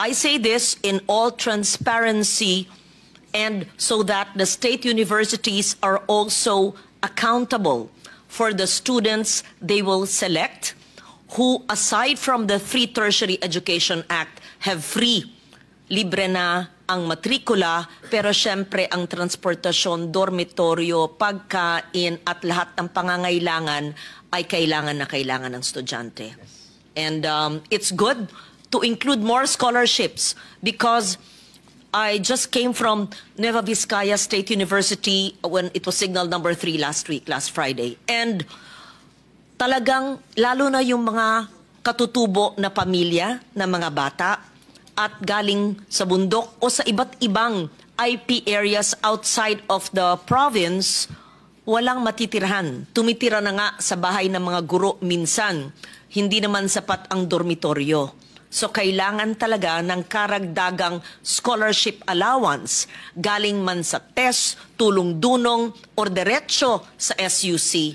I say this in all transparency and so that the state universities are also accountable for the students they will select, who aside from the Free Tertiary Education Act have free, libre na ang matrikula, pero syempre ang transportasyon, dormitoryo, pagkain at lahat ng pangangailangan ay kailangan na kailangan ng estudyante. And it's good to include more scholarships because I just came from Nueva Vizcaya State University when it was signal number 3 last Friday. And talagang lalo na yung mga katutubo na pamilya na mga bata at galing sa bundok o sa iba't ibang IP areas outside of the province, walang matitirahan. Tumitira na nga sa bahay ng mga guro minsan. Hindi naman sapat ang dormitoryo. So kailangan talaga ng karagdagang scholarship allowance galing man sa TES, tulong-dunong, or diretso sa SUC.